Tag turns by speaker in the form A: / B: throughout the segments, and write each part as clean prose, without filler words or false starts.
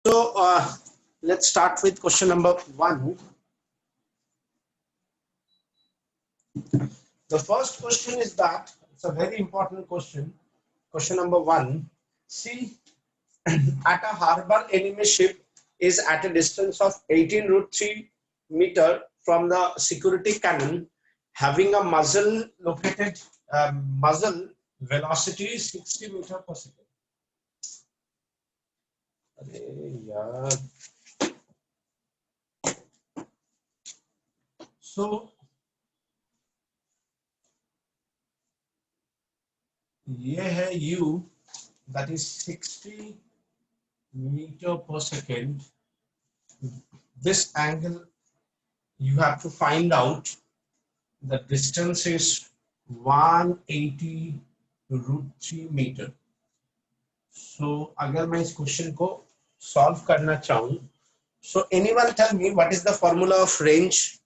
A: So let's start with question number 1. The first question is that it's a very important question. Question number 1. See, at a harbor, enemy ship is at a distance of 18√3 meter from the security cannon, having a muzzle located muzzle velocity 60 meter per second. So ये है u, that is 60 meter per second. This angle you have to find out. The distance is 180√3 meter. So अगर मैं इस question को solve करना चाहूँ, so anyone tell me what is the formula of range?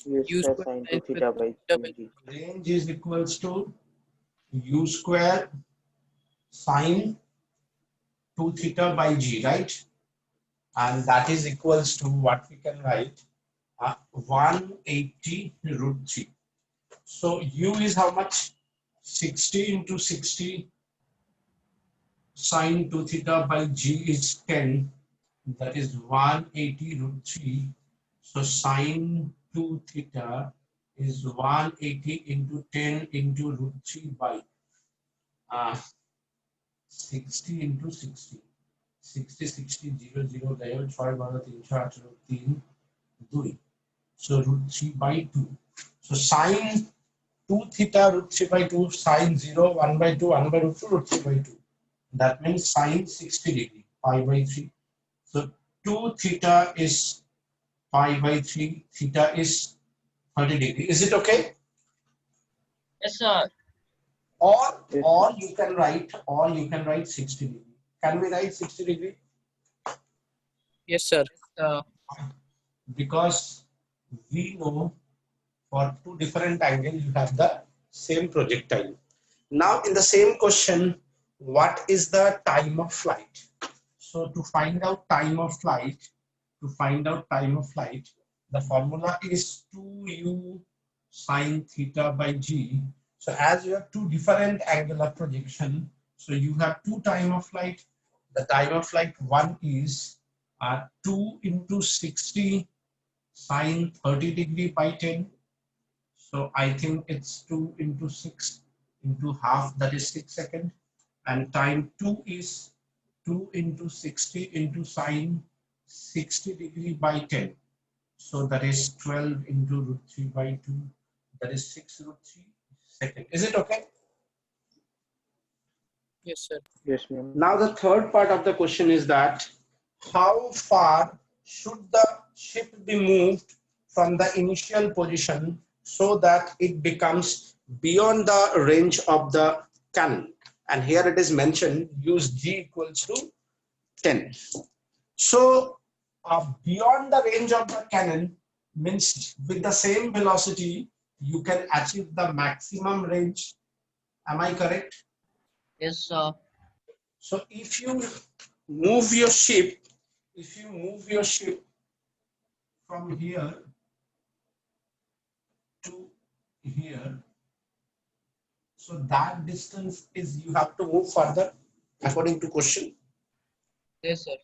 B: U square sin 2 theta by g.
A: Range is equals to u square sin 2 theta by g, right? And that is equals to what we can write 180√3. So u is how much? 60 into 60 sin 2 theta by g is 10. That is 180√3. So sin 2 theta is 180 into 10 into √3 by 60 into 60. 60 60 0 0 गए 6 12 3 8 3 2. So √3 by 2. So sin 2 theta √3 by 2, sin 0 1 by 2 1 by √2 √3 by 2. That means sin 60 degree pi by 3. So 2 theta is pi by 3. Theta is 30 degree. Is it okay?
C: Yes, sir.
A: Or you can write 60 degree. Can we write 60 degree?
C: Yes, sir.
A: Because we know for two different angles you have the same projectile. Now in the same question, what is the time of flight? So to find out time of flight, the formula is 2u sin theta by g. So as you have two different angular projection, so you have two time of flight. The time of flight one is 2 into 60 sin 30 degree by 10. So I think it's 2 into 6 into half, that is 6 seconds. And time 2 is 2 into 60 into sin 60 degree by 10. So that is 12 into √3 by 2. That is 6√3 seconds. Is it okay?
C: Yes, sir.
B: Yes, ma'am.
A: Now the third part of the question is that how far should the ship be moved from the initial position so that it becomes beyond the range of the cannon? And here it is mentioned, use g equals to 10. So beyond the range of the cannon means with the same velocity you can achieve the maximum range. Am I correct?
C: Yes, sir.
A: So if you move your ship from here to here, so that distance is you have to move further according to question.
C: Yes, sir.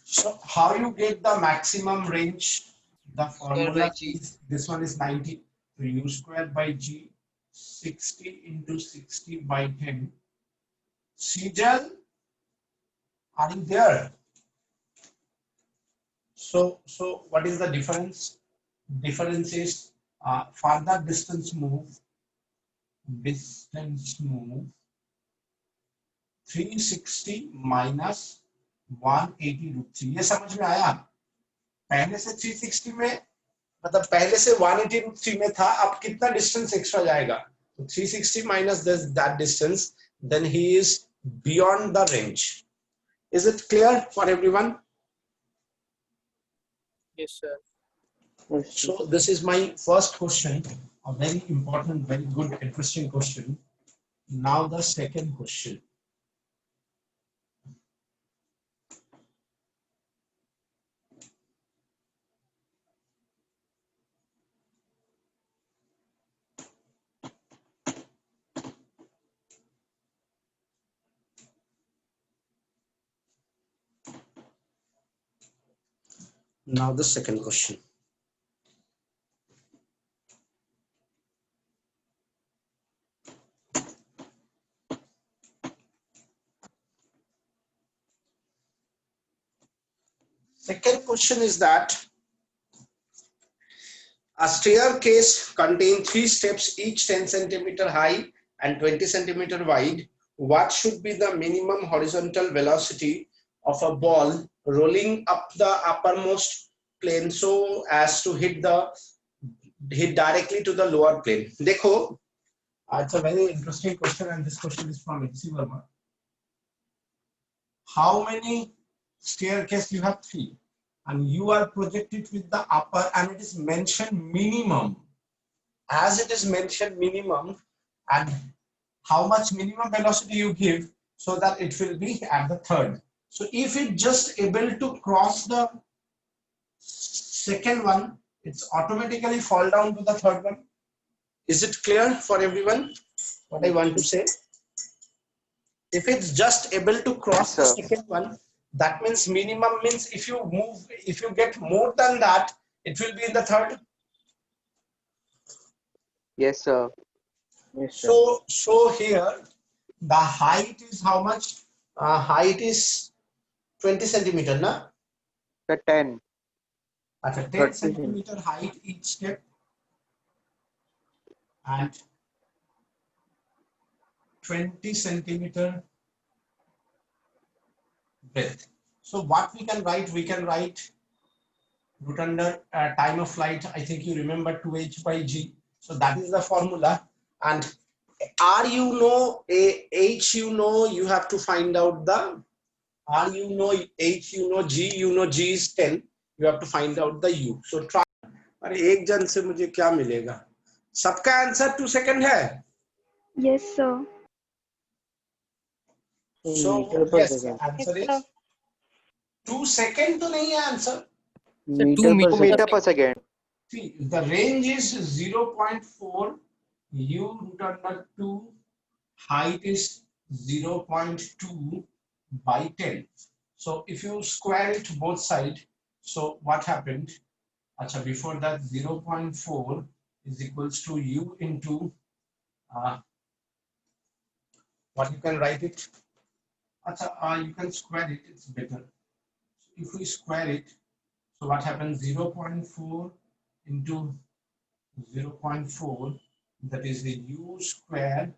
A: So how you get the maximum range? The formula
C: by G.
A: is, this one is 90, so u square by g, 60 into 60 by 10. Sejal, are you there? So what is the difference? Difference is further distance move 360 minus 180√3. ये समझ में आया? पहले से 360 में मतलब पहले से 180√3 में था, अब कितना डिस्टेंस एक्स्ट्रा जाएगा? तो 360 minus that distance, then he is beyond the range. Is it clear for everyone?
C: Yes, sir.
A: So this is my first question, a very important, very good, interesting question. Now the second question. Now the second question. Second question is that a staircase contains 3 steps, each 10 centimeter high and 20 centimeter wide. What should be the minimum horizontal velocity of a ball rolling up the uppermost plane so as to hit directly to the lower plane? Dekho, it's a very interesting question, and this question is from H.C. Verma. How many staircase you have? 3. And you are projected with the upper, and it is mentioned minimum. As it is mentioned minimum, and how much minimum velocity you give so that it will be at the third. So if it just able to cross the second one, it's automatically fall down to the third one. Is it clear for everyone what I want to say? If it's just able to cross the second one, that means minimum means if you get more than that, it will be in the third.
B: Yes, sir. Yes, sir.
A: So here the height is how much? Height is 20 centimeter, na?
B: The 10.
A: At a 10 centimeter height each step and 20 centimeter breadth. So what we can write? We can write root under time of flight. I think you remember 2h by g. So that is the formula. And R you know, H you know, you have to find out the R you know, H you know, G is 10. You have to find out the U. So try. अरे एक जन से मुझे क्या मिलेगा? सबका answer 2 second है?
D: Yes, sir.
A: So yes, the answer is 2 second तो नहीं है answer.
B: Meter per second.
A: See, the range is 0.4, U root under 2, height is 0.2 by 10. So if you square it both sides, so what happened? Achha, before that 0.4 is equals to U into what you can write it? Achha, you can square it, it's better. So if we square it, so what happens? 0.4 into 0.4, that is the U square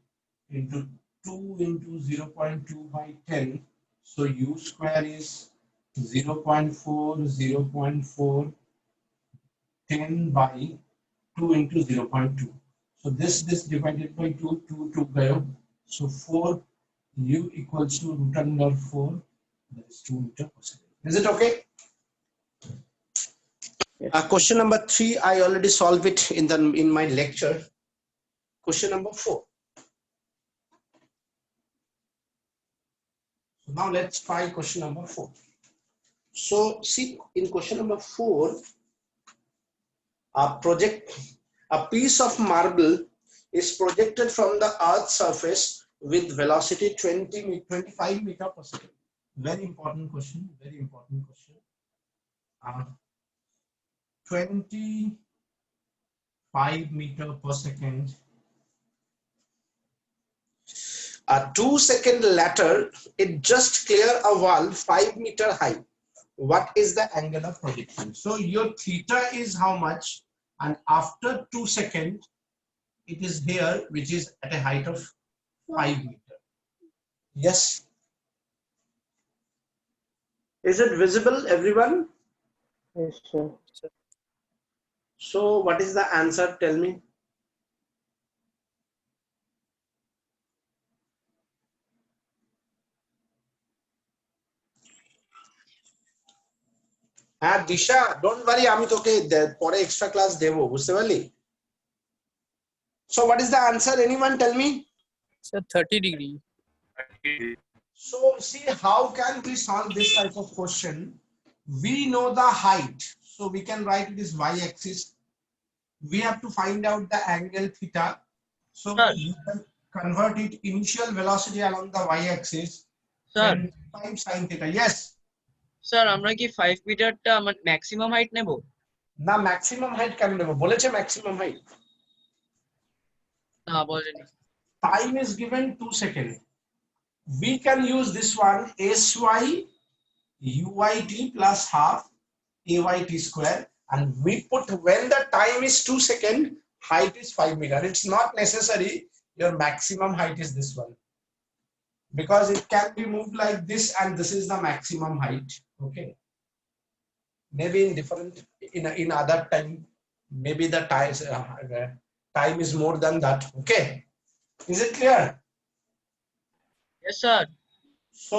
A: into 2 into 0.2 by 10. So U square is 0.4, 0.4, 10 by 2 into 0.2. So this divided by 2, 2 gayo. So 4 U equals to root under 4, that is 2 meter per second. Is it okay? Question number 3, I already solved it in my lecture. Question number 4. So now let's try question number 4. So see, in question number 4, a piece of marble is projected from the Earth's surface with velocity 25 meter per second. Very important question. Very important question. 25 meter per second. 2 seconds later, it just clear a wall 5 meter high. What is the angle of projection? So your theta is how much? And after 2 seconds, it is here, which is at a height of 5 meter. Yes. Is it visible, everyone?
B: Yes, sir.
A: So what is the answer? Tell me. Disha, don't worry, I'm okay. For extra class devo. So what is the answer? Anyone tell me?
C: Sir, 30 degree.
A: So see, how can we solve this type of question? We know the height, so we can write it as y-axis. We have to find out the angle theta. So you can convert it initial velocity along the y-axis.
C: Sir.
A: 5 sine theta. Yes.
D: Sir আমরা কি 5 মিটারটা maximum height নেব?
A: না maximum height কেন নেব, বলেছে maximum height?
D: না বলেনি।
A: Time is given 2 seconds. We can use this one sy uyt plus half ayt square, and we put when the time is 2 seconds, height is 5 meter. It's not necessary your maximum height is this one, because it can be moved like this, and this is the maximum height. Okay, maybe in different in other time, maybe the time is more than that. Okay, is it clear?
D: Yes sir.
A: So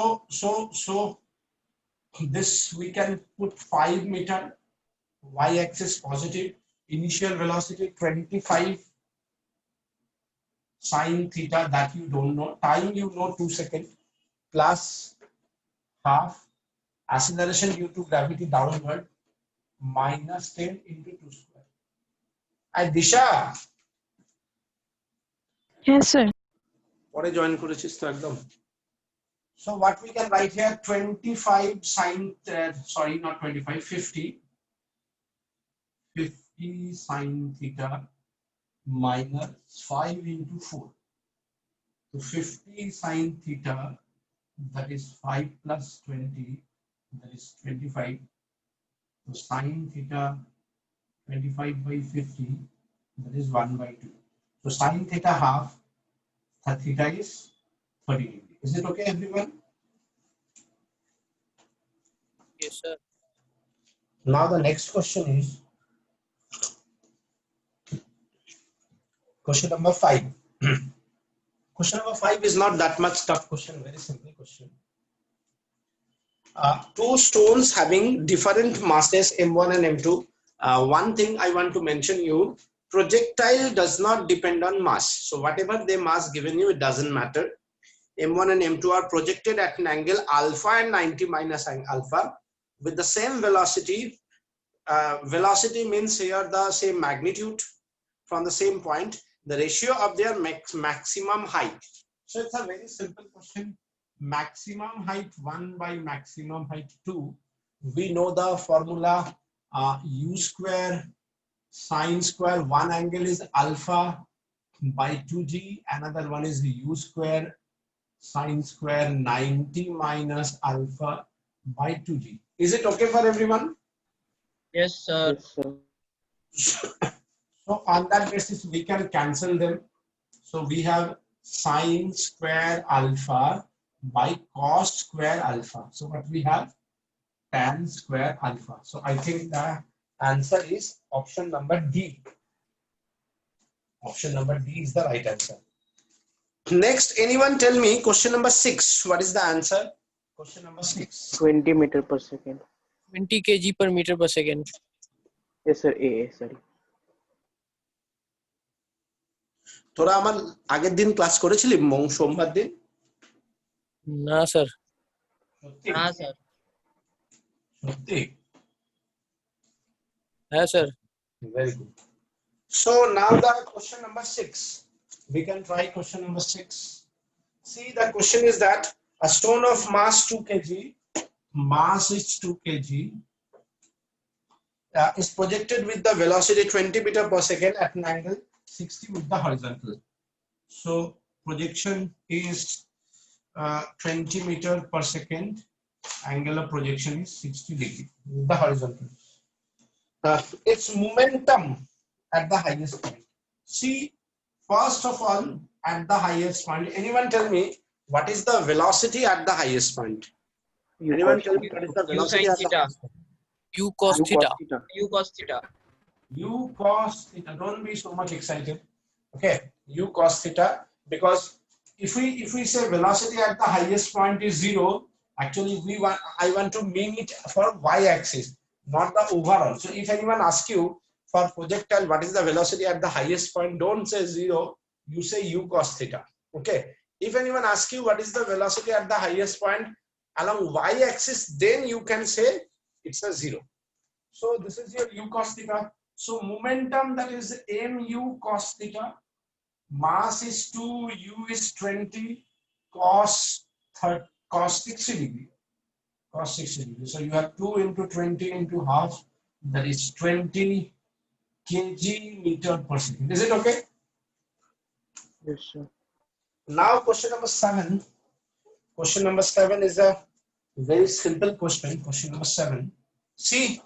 A: this we can put 5 meter, y-axis positive, initial velocity 25 sine theta, that you don't know, time you know 2 seconds, plus half acceleration due to gravity downward minus 10 into 2 square. And Disha,
E: Yes, sir.
A: পরে join করেছিস তো একদম। So what we can write here, 25 sine, sorry not 25, 50 sine theta minus 5 into 4. So 50 sine theta, that is 5 plus 20, that is 25. So sine theta 25 by 50, that is 1 by 2. So sine theta half, theta is 30 degree. Is it okay everyone?
C: Yes, sir.
A: Now the next question is question number 5. Question number 5 is not that much tough question, very simple question. Two stones having different masses m1 and m2. One thing I want to mention you, projectile does not depend on mass. So whatever the mass given you, it doesn't matter. M1 and M2 are projected at an angle alpha and 90 minus alpha with the same velocity. Velocity means here the same magnitude from the same point, the ratio of their maximum height. So it's a very simple question. Maximum height 1 by maximum height 2. We know the formula, u square sine square, one angle is alpha by 2g, another one is u square sine square 90 minus alpha by 2g. Is it okay for everyone?
D: Yes sir.
B: Yes, sir.
A: So on that basis we can cancel them. So we have sine square alpha by cos square alpha. So what we have, tan square alpha. So I think the answer is option number D. Option number D is the right answer. Next, anyone tell me question number 6. What is the answer? Question number 6.
B: 20 meter per second.
C: 20 kg per meter per second.
B: Yes, sir. Sorry.
A: তোরা আমার আগের দিন class করেছিলি সোমবার দিন?
C: না sir.
A: সত্যি?
D: না স্যার।
A: সত্যি?
C: হ্যাঁ sir.
A: Very good. So now the question number 6. We can try question number 6. See, the question is that a stone of mass 2 kg, mass is 2 kg, is projected with the velocity 20 meter per second at an angle 60 with the horizontal. So projection is 20 meter per second, angle of projection is 60 degree with the horizontal. Its momentum at the highest point. See, first of all, at the highest point, anyone tell me what is the velocity at the highest point? Anyone tell me what is the velocity at the highest point?
C: U cos theta.
D: U cos theta.
A: U cos theta. Don't be so much excited. Okay, U cos theta, because if we say velocity at the highest point is 0, actually I want to mean it for y-axis, not the overall. So if anyone asks you for projectile what is the velocity at the highest point, don't say 0, you say U cos theta. Okay, if anyone asks you what is the velocity at the highest point along y-axis, then you can say it's a 0. So this is your U cos theta. So momentum, that is mu cos theta, mass is 2, u is 20, cos 60 degree. cos 60 degrees. So you have 2 into 20 into half, that is 20 kg meter per second. Is it okay?
B: Yes, sir.
A: Now question number 7. Question number 7 is a very simple question. Question number 7. See,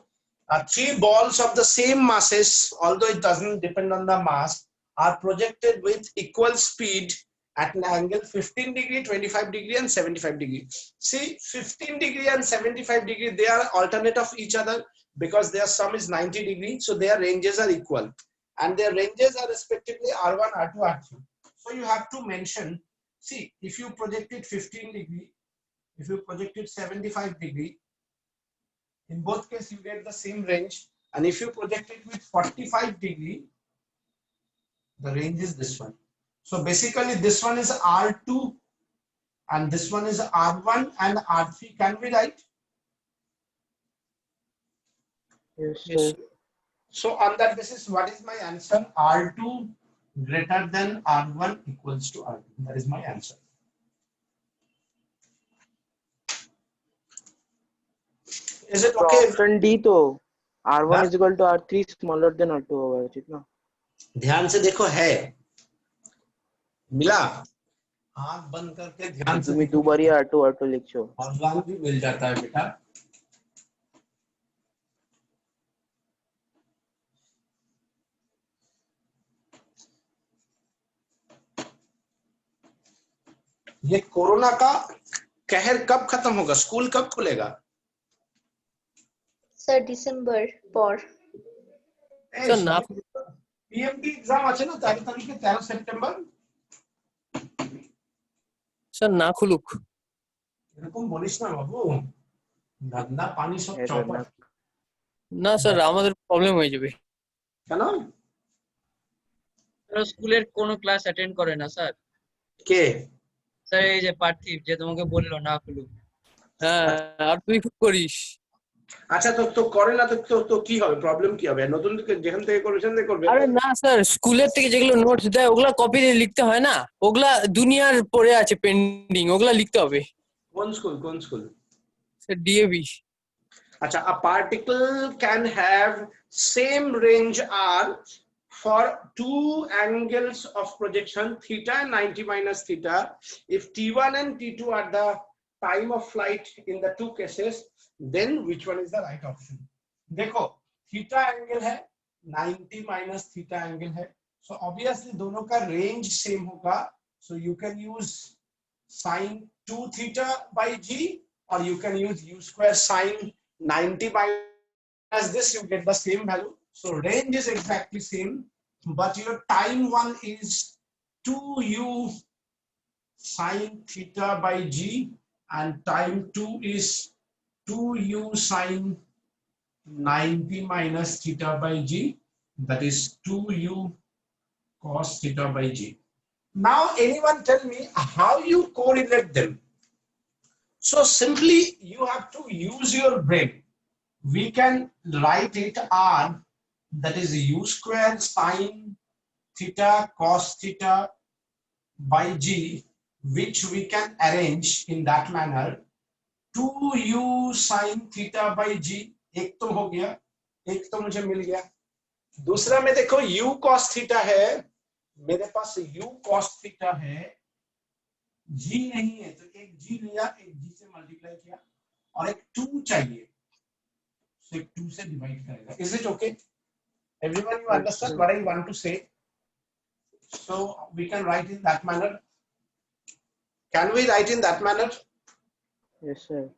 A: 3 balls of the same masses, although it doesn't depend on the mass, are projected with equal speed at an angle 15 degree, 25 degree and 75 degree. See, 15 degree and 75 degree, they are alternate of each other because their sum is 90 degree. So their ranges are equal and their ranges are respectively R1, R2, R3. So you have to mention, see, if you projected 15 degree, if you projected 75 degree, in both cases you get the same range. And if you project it with 45 degree, the range is this one. So basically this one is R2 and this one is R1 and R3. Can we write?
B: Yes,
C: Yes.
B: sir.
A: So on that basis, what is my answer? R2 greater than R1 equals to R2. That is my answer. Is it
B: So
A: okay?
B: option D तो R1
A: हाँ?
B: is equal to R3 smaller than R2 होगा उचित ना?
A: ध्यान से देखो है मिला आंख बंद करके ध्यान से
B: तुम्ही
A: देखो
B: दुबारी R2 लिखो.
A: और रंग भी मिल जाता है बेटा ये कोरोना का कहर कब खत्म होगा स्कूल कब खुलेगा
E: Sir, December 4.
C: Sir, না
A: পিএমটি एग्जाम আছে না 13 তারিখে 13 সেপ্টেম্বর
C: স্যার না খুলুক
A: এরকম বলিস না বাবু ধান্দা পানি সব
B: হ্যাঁ,
A: চৌপট
C: না স্যার আমাদের প্রবলেম হয়ে যাবে
A: কেন
D: স্কুলের কোনো ক্লাস অ্যাটেন্ড করে না স্যার
A: কে
D: স্যার এই যে পার্থিব যে তোমাকে বললো না খুলুক
C: হ্যাঁ আর তুই খুব করিস
A: আচ্ছা তো তো করে না তো তো কি হবে প্রবলেম কি হবে নতুন যেখান থেকে করবে সেখান থেকে করবে
C: আরে না স্যার স্কুলের থেকে যেগুলো নোটস দেয় ওগুলা কপি দিয়ে লিখতে হয় না ওগুলা দুনিয়ার পড়ে আছে পেন্ডিং ওগুলা লিখতে হবে
A: কোন school
C: sir DAV
A: Acha, a particle can have same range R for two angles of projection theta and 90 minus theta if T1 and T2 are the time of flight in the two cases then which one is the right option देखो theta angle है 90 minus theta angle है so obviously दोनों का range same होगा so you can use sin 2 theta by g or you can use u square sin 90 minus this you get the same value so range is exactly same but your time one is 2u sin theta by g and time 2 is 2u sin 90 minus theta by g that is 2u cos theta by g now anyone tell me how you correlate them so simply you have to use your brain. We can write it R that is u square sin theta cos theta by g which we can arrange in that manner 2u sin theta by g एक तो हो गया एक तो मुझे मिल गया दूसरा में देखो u cos theta है मेरे पास u cos theta है g नहीं है तो एक g लिया एक g से मल्टीप्लाई किया और एक 2 चाहिए so एक 2 से डिवाइड करेगा is it okay everyone you understand what I want to say so we can write in that manner can we write in that manner
B: Yes, sir.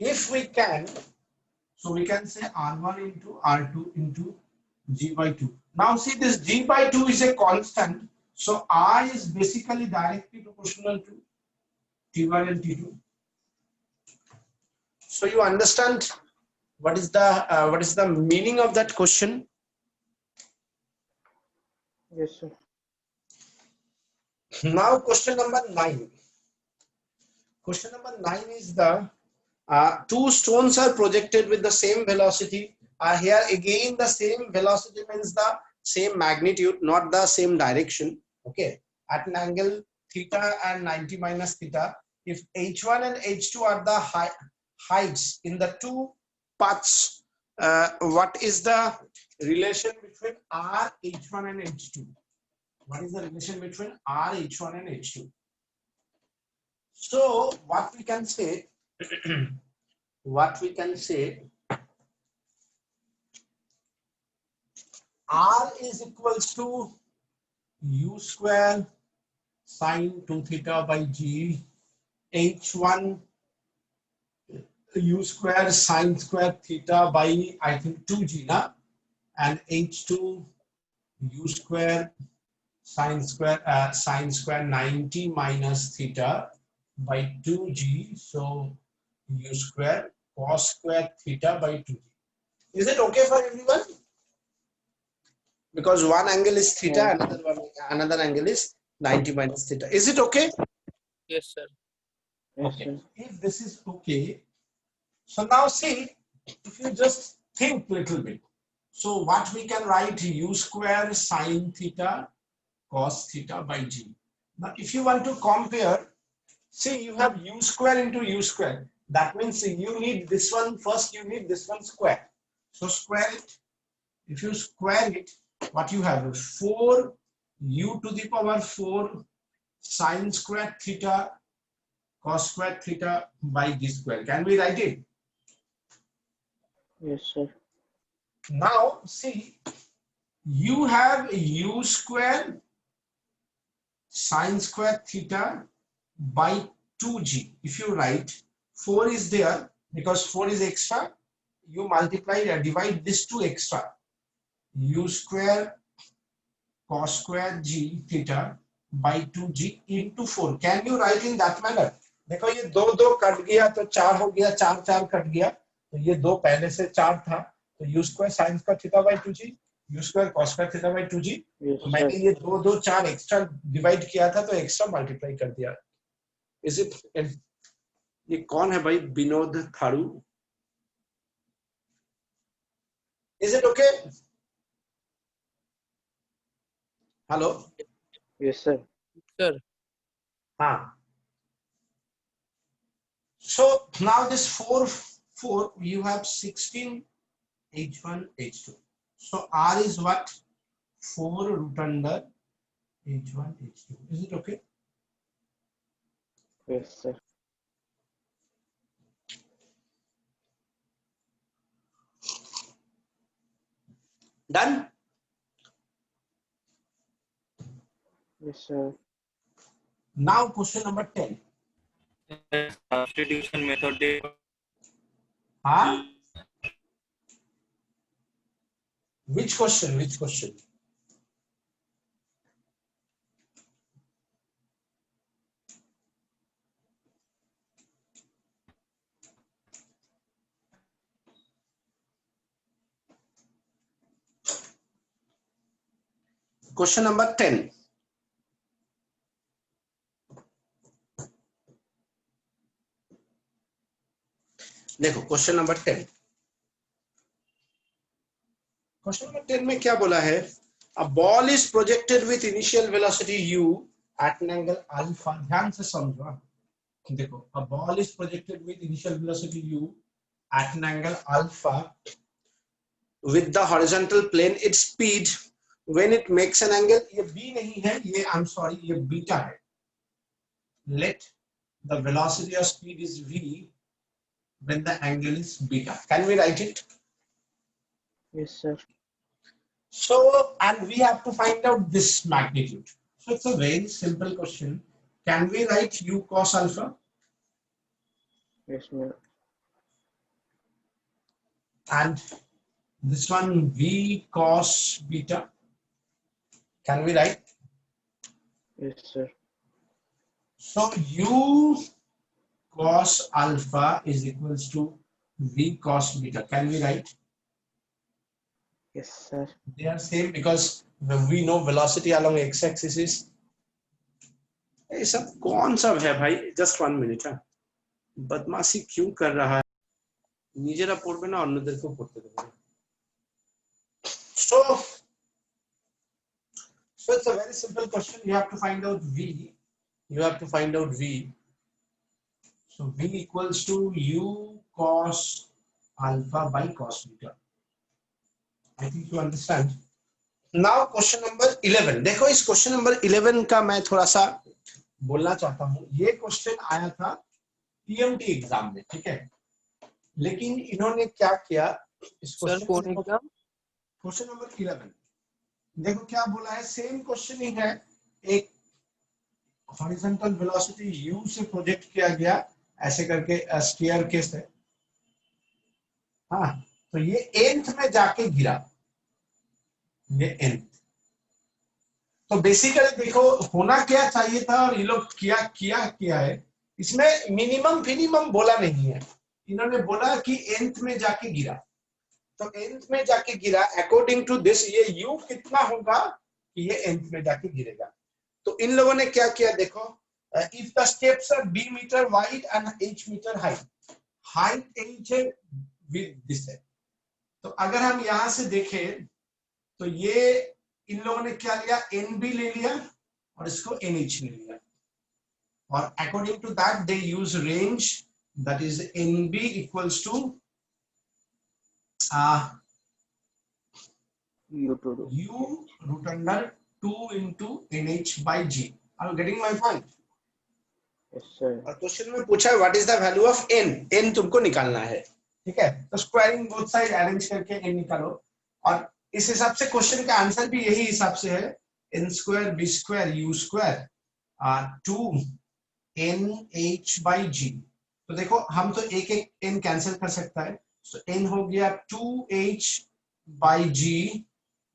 A: if we can so we can say r1 into r2 into g by 2 now see this g by 2 is a constant so I is basically directly proportional to T1 and T2. So you understand what is the meaning of that question?
B: Yes, sir.
A: Now question number 9. Question number 9 is the two stones are projected with the same velocity. Here again the same velocity means the same magnitude, not the same direction. Okay, at an angle theta and 90 minus theta if h1 and h2 are the heights in the two paths, what is the relation between R H1 and H2? What is the relation between R H1 and H2? So what we can say, R is equals to U square sine 2 theta by G, H1 U square sine square theta by, I think, 2G, na? And H2 U square sine square 90 minus theta by 2G. So U square cos square theta by 2G. Is it okay for everyone? Because one angle is theta, another angle is 90 minus theta. Is it okay?
C: Yes, sir.
B: Yes,
A: Okay.
B: sir.
A: If this is okay, so now see, if you just think little bit. So what we can write, U square sine theta cos theta by G. Now if you want to compare, see, you have U square into U square. That means you need this one first, you need this one square. So square it. If you square it, what you have is 4 U to the power 4 sine square theta cos square theta by G square. Can we write it?
B: Yes, sir.
A: Now see, you have U square sine square theta by 2G. If you write 4 is there, because 4 is extra, you multiply and divide this 2 extra. U square cos square G theta by 2G into 4. Can you write in that manner? देखो ये दो दो cut गया तो 4 हो गया, 4 4 cut गया, तो ये 2 पहले से 4 था, तो U square sin square theta by 2G, U square cos square theta by 2G.
B: Yes,
A: तो मैंने
B: sir.
A: ये 2 2 4 एक्स्ट्रा डिवाइड किया था, तो एक्स्ट्रा मल्टीप्लाई कर दिया. Is it? ये कौन है भाई? Vinod Tharu. Is it okay? Hello.
B: Yes, sir.
C: Sir.
A: So now this 4 you have 16 H1 H2. So R is what? 4 root under H1 H2. Is it okay?
B: Yes, sir.
A: Done?
B: Yes, sir.
A: Now question number 10.
F: Substitution method.
A: Huh? Which question? Which question? Question number 10. देखो question number 10. Question number 10 में क्या बोला है? A ball is projected with initial velocity u at an angle alpha. ध्यान से समझो. देखो, a ball is projected with initial velocity u at an angle alpha with the horizontal plane. Its speed when it makes an angle, ये b नहीं है, ये I'm sorry, ये beta है. Let the velocity or speed is v when the angle is beta. Can we write it?
B: Yes, sir.
A: So, and we have to find out this magnitude. So it's a very simple question. Can we write u cos alpha?
B: Yes, ma'am.
A: And this one v cos beta. Can we write?
B: Yes, sir.
A: So u cos alpha is equals to v cos beta. Can we write?
B: Yes, sir.
A: They are same because we know velocity along x-axis is. ये सब कौन सा है भाई? Just 1 minute. हाँ, बदमाशी क्यों कर रहा है? निजेरा पढ़बे ना अन्यदेरके पढ़ते देबे. So it's a very simple question. You have to find out v. You have to find out v. So v equals to u cos alpha by cos beta. I think you understand. Now question number 11. देखो इस question number 11 का मैं थोड़ा सा बोलना चाहता हूँ. ये क्वेश्चन आया था पीएमटी एग्जाम में, ठीक है, लेकिन इन्होंने क्या किया इस
C: सर कौन एग्जाम?
A: क्वेश्चन नंबर 11 देखो क्या बोला है. सेम क्वेश्चन ही है, एक हॉरिजॉन्टल वेलोसिटी u से प्रोजेक्ट किया गया ऐसे करके स्फीयर केस है. हाँ, तो ये nth में जाके गिरा, ये nth. तो बेसिकली देखो होना क्या चाहिए था और ये लोग किया है, इसमें मिनिमम फिनिमम बोला नहीं है. इन्होंने बोला कि nth में जाके गिरा, तो nth में जाके गिरा. अकॉर्डिंग टू दिस ये u कितना होगा कि ये nth में जाके गिरेगा. तो इन लोगों ने क्या किया देखो, if the steps are b metre wide and h metre height h है विद दिस है. तो अगर हम यहां से देखें तो ये इन लोगों ने क्या लिया, nb ले लिया और इसको nh ले लिया, और according to that they use range, that is nb equals to u root under 2 into nh by g. Are you getting my point?
B: Yes, sir.
A: और क्वेश्चन में पूछा है what is the value of n तुमको निकालना है, ठीक है. तो स्क्वायरिंग बोथ साइड अरेंज करके n निकालो, और इस हिसाब से क्वेश्चन का आंसर भी यही हिसाब से है, n square b square u square 2 nh by g. तो देखो हम तो एक एक n कैंसिल कर सकता है, तो n हो गया 2h by g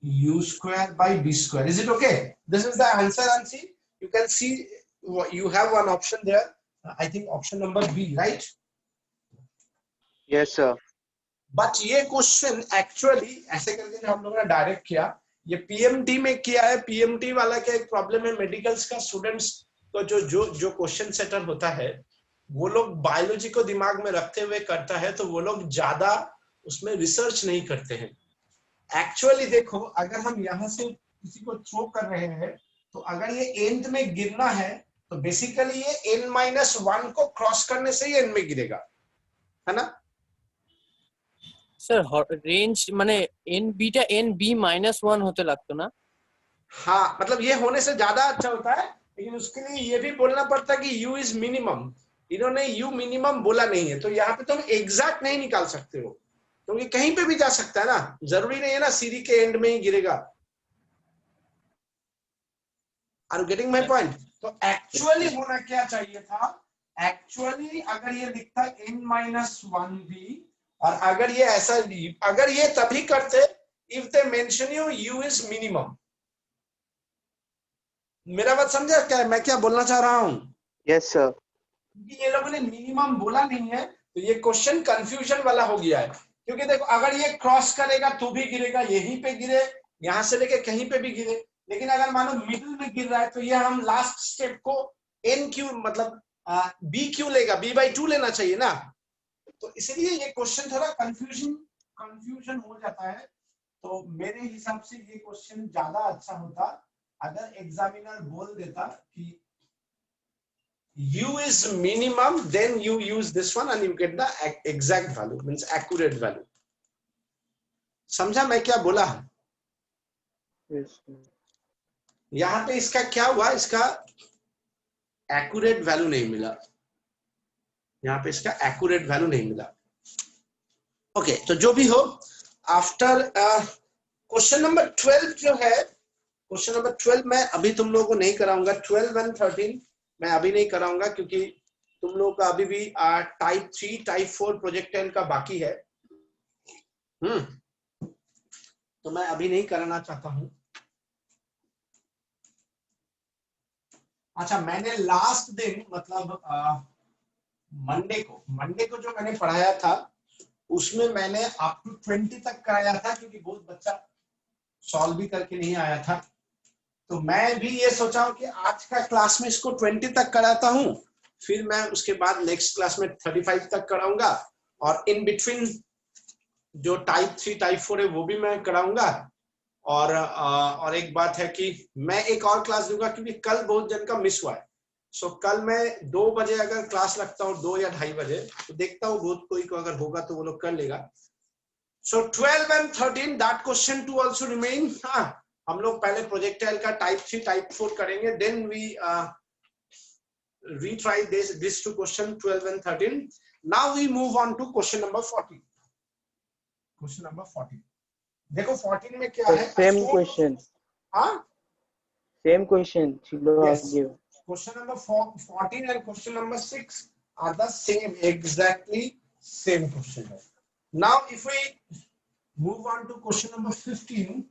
A: u square by b square. Is it okay? This is the answer, and see you can see you have one option there. I think option number B, right?
B: Yes, sir.
A: But ये question actually ऐसे करके जो हम लोगों ने direct किया, ये PMT में किया है. पीएमटी वाला क्या एक प्रॉब्लम है, मेडिकल्स का स्टूडेंट्स को जो क्वेश्चन सेटर होता है वो लोग बायोलॉजी को दिमाग में रखते हुए करता है, तो वो लोग ज्यादा उसमें रिसर्च नहीं करते हैं. एक्चुअली देखो अगर हम यहाँ से किसी को थ्रो कर रहे हैं, तो अगर ये nth में गिरना है तो बेसिकली ये n-1 को क्रॉस करने से ही n में गिरेगा, है ना.
C: सर रेंज माने n बीटा n b -1 होते लगतो ना.
A: हाँ, मतलब ये होने से ज्यादा अच्छा होता है, लेकिन उसके लिए ये भी बोलना पड़ता है कि u इज मिनिमम. इन्होंने u मिनिमम बोला नहीं है, तो यहाँ पे तुम एग्जैक्ट नहीं निकाल सकते हो, क्योंकि कहीं पे भी जा सकता है ना, जरूरी नहीं है ना सीरी के एंड में ही गिरेगा. Are you getting my point? तो एक्चुअली होना क्या चाहिए था, एक्चुअली अगर ये लिखता n-1 भी, और अगर ये ऐसा, अगर ये तभी करते if they mention u is minimum. मेरा बात समझा क्या, मैं क्या बोलना चाह रहा हूं?
B: Yes, sir.
A: क्योंकि ये लोगों ने मिनिमम बोला नहीं है, तो ये क्वेश्चन कंफ्यूजन वाला हो गया है. क्योंकि देखो अगर ये क्रॉस करेगा तो भी गिरेगा, यहीं पे गिरे, यहां से लेके कहीं पे भी गिरे. लेकिन अगर मानो मिडिल में गिर रहा है तो ये हम लास्ट स्टेप को n क्यू मतलब b क्यू लेगा, b/2 लेना चाहिए ना. तो इसलिए ये क्वेश्चन थोड़ा कंफ्यूजन हो जाता है. तो मेरे हिसाब से ये क्वेश्चन ज्यादा अच्छा होता अगर एग्जामिनर बोल देता कि u is minimum, then you use this one and you get the exact value, means accurate value. समझा मैं क्या बोला?
B: Yes, sir.
A: यहाँ पे इसका क्या हुआ, इसका accurate value नहीं मिला, यहाँ पे इसका accurate value नहीं मिला. ओके, तो जो भी हो, आफ्टर क्वेश्चन नंबर 12 जो है, क्वेश्चन नंबर 12 मैं अभी तुम लोगों को नहीं कराऊंगा. 12 and 13 मैं अभी नहीं कराऊंगा, क्योंकि तुम लोगों का अभी भी टाइप 3 टाइप 4 प्रोजेक्टाइल का बाकी है. तो मैं अभी नहीं कराना चाहता हूं. अच्छा, मैंने लास्ट दिन मतलब मंडे को जो मैंने पढ़ाया था उसमें मैंने अप टू 20 तक कराया था, क्योंकि बहुत बच्चा सॉल्व भी करके नहीं आया था. तो मैं भी ये सोचा हूं कि आज का क्लास में इसको 20 तक कराता हूं, फिर मैं उसके बाद नेक्स्ट क्लास में 35 तक कराऊंगा, और इन बिटवीन जो टाइप 3 टाइप 4 है वो भी मैं कराऊंगा. और एक बात है कि मैं एक और क्लास दूंगा, क्योंकि कल बहुत जन का मिस हुआ है. सो कल मैं 2 बजे अगर क्लास रखता हूँ, 2 या 2:30 बजे, तो देखता हूँ बहुत कोई को अगर होगा तो वो लोग कर लेगा. सो 12 and 13 that question 2 also remain. हम लोग पहले प्रोजेक्टाइल का टाइप 3 टाइप 4 करेंगे, then we retry this two question 12 and 13. Now we move on to question number 14. Question number 14. देखो 14 में क्या है?
B: Same question.
A: हाँ?
B: Same question.
A: Yes. Question number 14 and question number 6 are the same, exactly same question. Now if we move on to question number 15,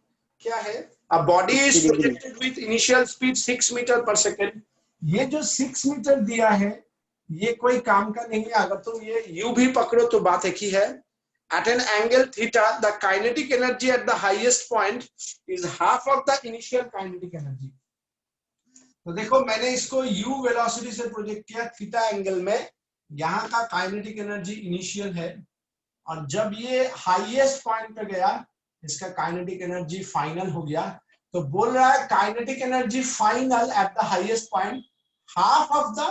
A: क्या है? A body is projected with initial speed 6 meter per second. ये जो 6 metre दिया है, ये कोई काम का नहीं है. अगर तुम ये u भी पकड़ो तो बात एक ही है. At an angle theta, the kinetic energy at the highest point is half of the initial kinetic energy. तो देखो मैंने इसको u वेलोसिटी से प्रोजेक्ट किया थीटा एंगल में. यहाँ का काइनेटिक एनर्जी इनिशियल है, और जब ये हाईएस्ट पॉइंट पे गया, इसका काइनेटिक एनर्जी फाइनल हो गया. तो बोल रहा है kinetic energy final at the highest point half of the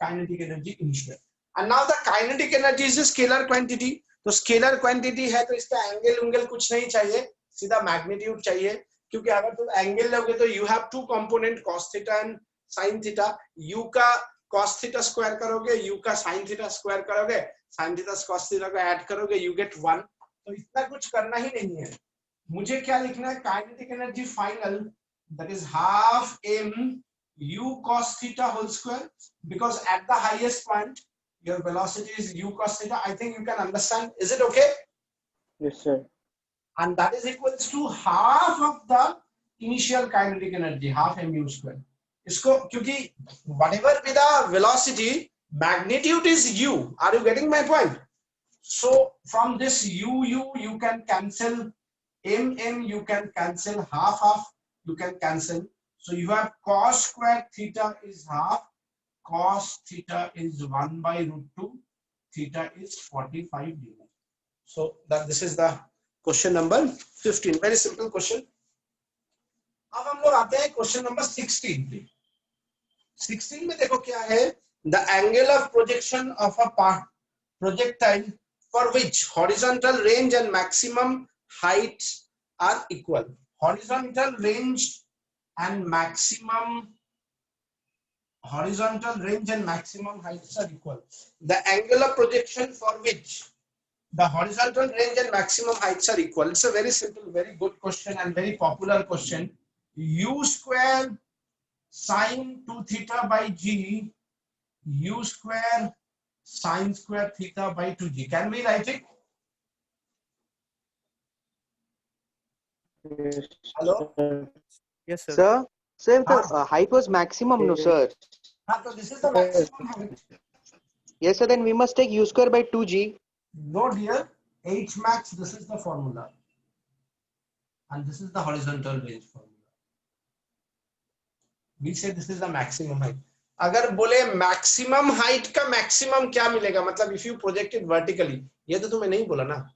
A: kinetic energy initial. And now the kinetic energy is a scalar quantity. तो scalar quantity है तो इसका एंगल कुछ नहीं चाहिए, सीधा मैग्नीट्यूड चाहिए. क्योंकि अगर तुम एंगल लोगे तो you have two component cos theta and sin theta. u का cos theta स्क्वायर करोगे, u का sin theta स्क्वायर करोगे, sin theta cos theta को ऐड करोगे, you get 1. तो इतना कुछ करना ही नहीं है. मुझे क्या लिखना है? Kinetic energy final, that is half m u cos theta whole square, because at the highest point your velocity is u cos theta. I think you can understand. Is it okay?
B: Yes, sir.
A: And that is equals to half of the initial kinetic energy, half mu square. इसको क्योंकि whatever be the velocity, magnitude is u. Are you getting my point? So from this you can cancel m, you can cancel half, you can cancel. So you have cos square theta is half, cos theta is 1 by root 2, theta is 45 degree. So that this is the question number 15. Very simple question. अब हम लोग आते हैं question number 16 पे. 16 में देखो क्या है? The angle of projection of a projectile for which horizontal range and maximum height are equal. Horizontal range and maximum heights are equal. The angle of projection for which the horizontal range and maximum heights are equal. It's a very simple, very good question and very popular question. U square sine 2 theta by g, u square sine square theta by 2g. Can we write it?
B: Yes,
A: Hello?
B: sir.
C: Yes, sir.
B: Sir, sir, the
A: हाँ.
B: height was maximum, no, sir.
A: हाँ, तो this is the maximum height.
B: Yes, sir. Then we must take u square by 2g.
A: No, dear. H max. This is the formula, and this is the horizontal range formula. We say this is the maximum height. अगर बोले maximum height का maximum क्या मिलेगा? मतलब if you project it vertically, ये तो तुम्हें नहीं बोला ना.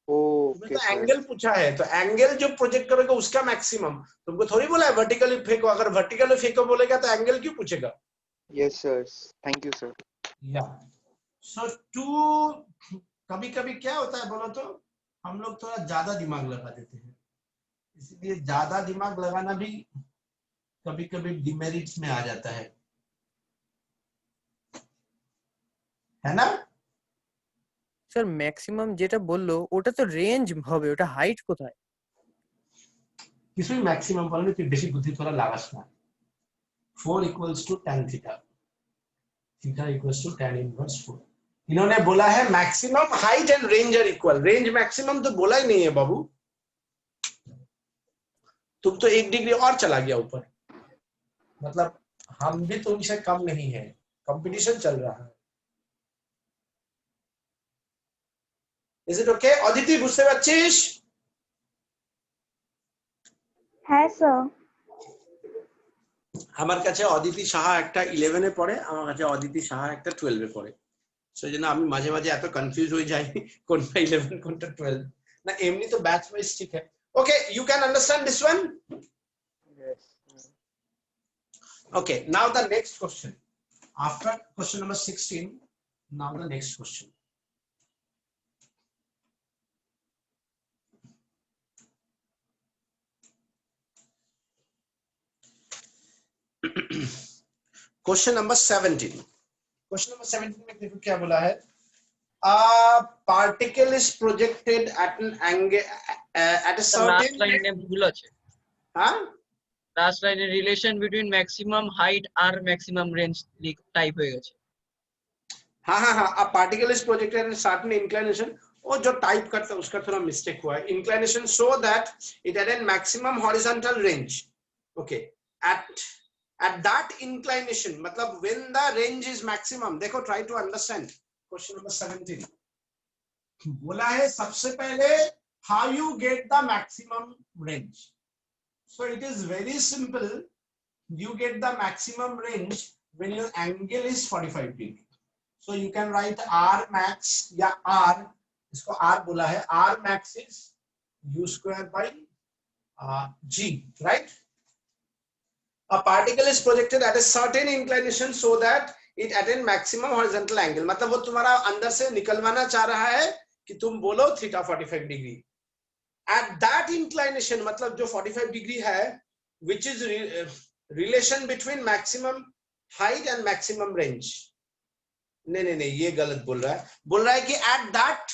B: Okay,
A: तो
B: sir.
A: एंगल पूछा है, तो एंगल जो प्रोजेक्ट करोगे उसका मैक्सिमम. तुमको थोड़ी बोला है वर्टिकली फेंको. अगर वर्टिकली फेंको बोलेगा तो एंगल क्यों पूछेगा?
B: Yes, sir. Thank you, sir.
A: या सो टू कभी-कभी क्या होता है बोलो तो, हम लोग थोड़ा ज्यादा दिमाग लगा देते हैं. इसलिए ज्यादा दिमाग लगाना भी कभी-कभी डिमेरिट्स में आ जाता है ना?
C: স্যার ম্যাক্সিমাম যেটা বললো ওটা তো রেঞ্জ হবে, ওটা হাইট কোথায়?
A: কিছুই ম্যাক্সিমাম বলেনি, তুই বেশি বুদ্ধি তোরা লাগাস না. 4 equals to tan theta, theta equals to tan inverse 4. इन्होंने बोला है maximum height and range are equal. Range maximum तो बोला ही नहीं है बाबू. तुम तो 1 डिग्री और चला गया ऊपर. मतलब हम भी तुमसे कम नहीं है, कंपटीशन चल रहा है. Is it okay? অদিতি বুঝতে পারছিস?
E: হ্যাঁ স্যার।
A: আমার কাছে অদিতি সাহা একটা 11 এ পড়ে, আমার কাছে অদিতি সাহা একটা 12 এ পড়ে. সেই জন্য আমি মাঝে মাঝে এত কনফিউজ হয়ে যাই কোনটা 11 কোনটা 12. না এমনি তো ব্যাচ ওয়াইজ ঠিক है. Okay, you can understand this one?
B: Yes.
A: Okay, now the next question. After question number 16, now the next question. Question number 17. Question number 17 में देखो क्या बोला है. A particle is projected at an angle at a
D: last
A: certain.
D: Line ને ભૂલો છે.
A: Huh?
D: Last line relation between maximum height और maximum range type होएगा છે.
A: हाँ हाँ हाँ. A particle is projected at a certain inclination. वो जो टाइप करता है उसका थोड़ा मिस्टेक हुआ है. Inclination so that it had a maximum horizontal range. Okay. At that inclination, मतलब when the range is maximum. देखो, try to understand. Question number 17. बोला है सबसे पहले how you get the maximum range. So it is very simple. You get the maximum range when your angle is 45 degree. So you can write R max या R, इसको R बोला है. R max is U square by G, right? A particle is projected at a certain inclination so that it attain maximum horizontal angle. मतलब वो तुम्हारा अंदर से निकलवाना चाह रहा है कि तुम बोलो theta 45 degree. At that inclination, मतलब जो 45 डिग्री है, which is relation between maximum height and maximum range. नहीं ये गलत बोल रहा है. बोल रहा है कि at that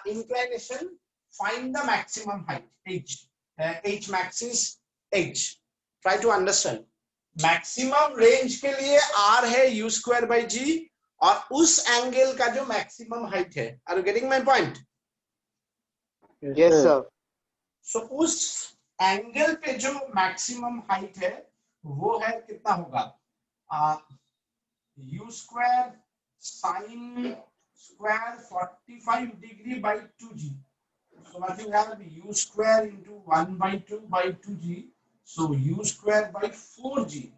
A: inclination find the maximum height h. H max is h. Try to understand. Maximum range के लिए r है u square by g और उस एंगल का जो maximum height है. Are you getting my point?
B: Yes, sir.
A: So उस angle पे जो मैक्सिमम हाइट है वो है कितना होगा? u square sin square 45 degree by 2g. So what you have u square into 1 by 2 by 2g. So u square by 4g.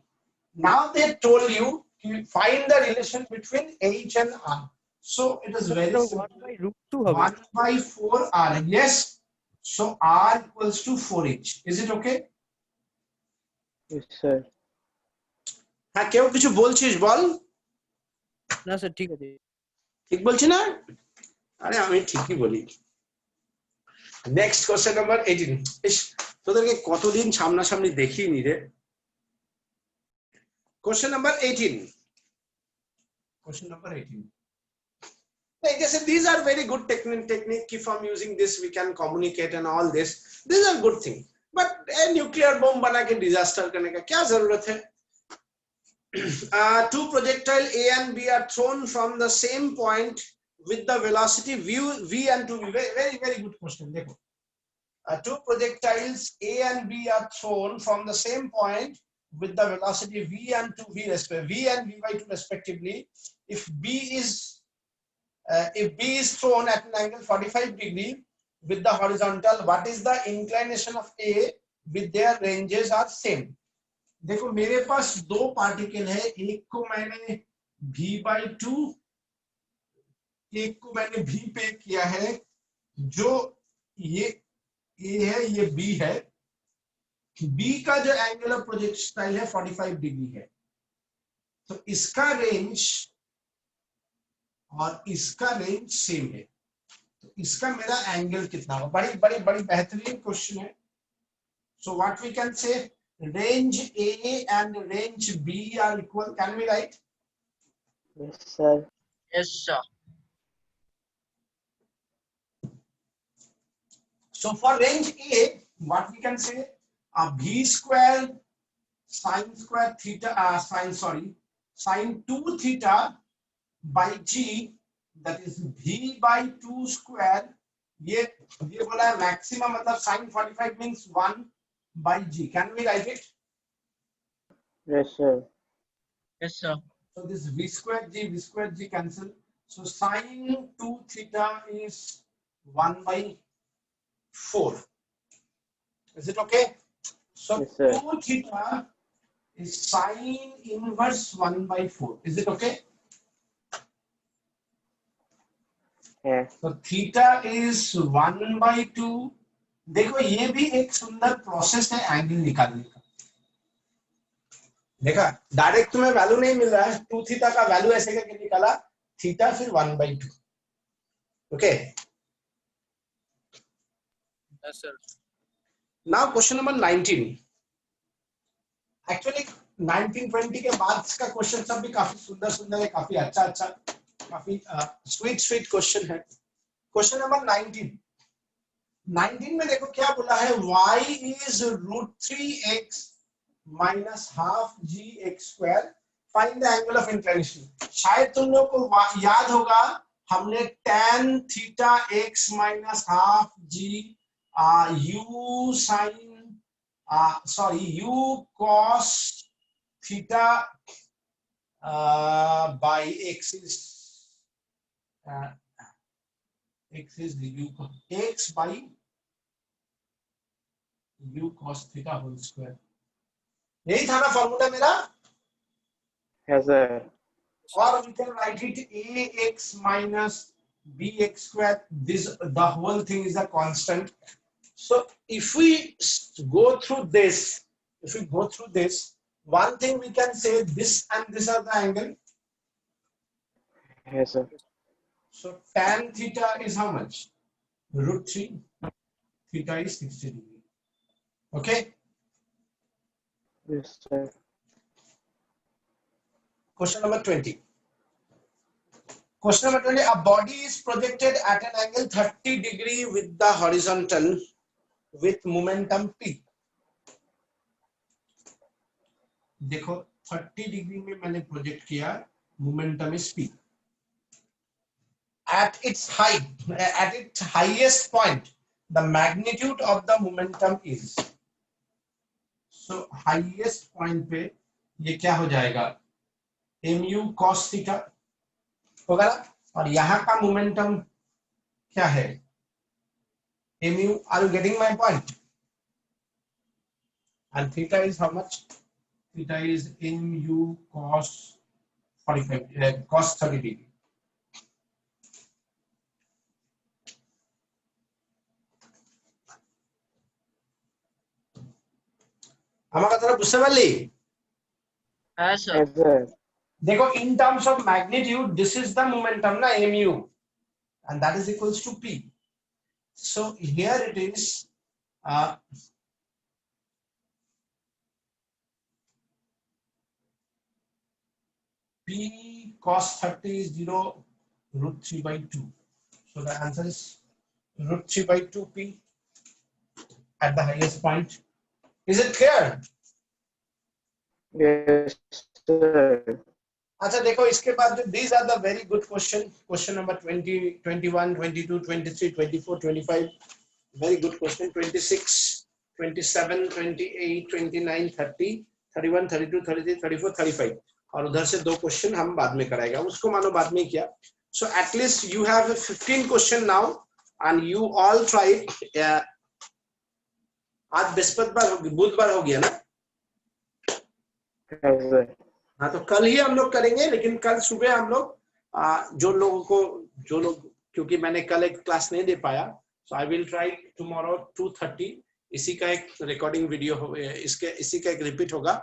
A: Now they told you to find the relation between h and r. So it is very simple. 1 by 4 r. Yes. So r equals to 4h. Is it okay?
B: Yes, sir.
A: हाँ केউ কিছু বলছিস বল?
C: না sir ঠিক আছে.
A: ঠিক বলছি না? আরে আমি ঠিকই বলি. Next question number 18. ইস তোদেরকে কতদিন সামনাসামনি দেখিনি রে. Question number 18. Question number 18. Like I said, these are very good technique. If I'm using this, we can communicate and all this. These are good thing. But a nuclear bomb बना के disaster करने का क्या जरूरत है? Two projectile A and B are thrown from the same point with the velocity v and 2v. Very very good question. देखो. Two projectiles A and B are thrown from the same point with the velocity v and 2v v and v by 2 respectively. If B is thrown at an angle 45 degree with the horizontal, what is the inclination of A with their ranges are same? देखो मेरे पास दो particle है, एक को मैंने v by 2, एक को मैंने v पे किया है. जो ये A है ये B है. B का जो एंगल ऑफ प्रोजेक्टाइल है 45 डिग्री है. तो इसका रेंज और इसका रेंज सेम है. तो इसका मेरा एंगल कितना होगा? बड़ी बड़ी बड़ी बेहतरीन क्वेश्चन है. So what we can say range A and range B are equal. Can we write?
B: Yes, sir.
D: Yes, sir.
A: So for range A, what we can say? V square sin square theta sin 2 theta by G, that is V by 2 square. ये बोला है maximum, मतलब sin 45 means 1 by G. Can we write it?
B: Yes, sir.
D: Yes, sir.
A: So this V square G cancel. So sin 2 theta is 1 by 4. Is it okay? So
B: Yes, sir.
A: 2 theta is sin inverse 1 by 4. Is it okay?
B: Yeah.
A: So theta is 1 by 2. देखो ये भी एक सुंदर process है angle निकालने का. देखा, direct तुम्हें वैल्यू नहीं मिल रहा है, 2 थीटा का वैल्यू ऐसे करके निकाला, थीटा फिर 1/2. Okay,
C: yes sir.
A: Now question number 19. Actually 1920 के बाद का क्वेश्चन सब भी काफी सुंदर सुंदर है, काफी अच्छा, काफी स्वीट क्वेश्चन है. क्वेश्चन नंबर 19 में देखो क्या बोला है, y is √3x minus half gx². Find the angle of inclination. शायद तुम लोग को याद होगा, हमने tan theta x minus half g u sin u cos theta by x is x by u cos theta whole square. यही था ना फॉर्मूला मेरा.
B: Yes, sir.
A: Or we can write it ax minus bx². This, the whole thing is a constant. So if we go through this, one thing we can say, this and this are the angle.
B: Yes, sir.
A: So tan theta is how much? √3. Theta is 60 degree. Okay.
B: Yes, sir.
A: Question number 20. Question number 20. A body is projected at an angle 30 degree with the horizontal with momentum p. देखो 30 degree में मैंने project किया, momentum is p. At its height, at its highest point, the magnitude of the momentum is. So highest point पे ये क्या हो जाएगा, mu cos theta होगा ना, और यहाँ का मोमेंटम क्या है, mu. Are you getting my point? And theta is how much? Theta is mu cos 45 cos 30 degree. আমার কথাটা বুঝতে পারলি?
D: হ্যাঁ স্যার।
B: Yes, sir.
A: देखो, in terms of magnitude, this is the momentum na, mu, and that is equals to p. So here it is p cos 30 is 0 √3/2. So the answer is √3/2 p at the highest point. Is it clear?
B: Yes, sir.
A: अच्छा देखो, इसके बाद these are the very good question. Question number 20, 21, 22, 23, 24, 25. Very good question. 26, 27, 28, 29, 30, 31, 32, 33, 34, 35. और उधर से 2 question हम बाद में कराएगा, उसको मानो बाद में किया. So at least you have 15 question now and you all try it. आज बृहस्पतिवार, बुधवार हो गया ना?
B: Yes, sir.
A: हाँ, तो कल ही हम लोग करेंगे, लेकिन कल सुबह हम लोग जो लोग क्योंकि मैंने कल एक क्लास नहीं दे पाया, सो आई विल ट्राई टुमारो 2:30. इसी का एक रिकॉर्डिंग वीडियो इसी का एक रिपीट होगा,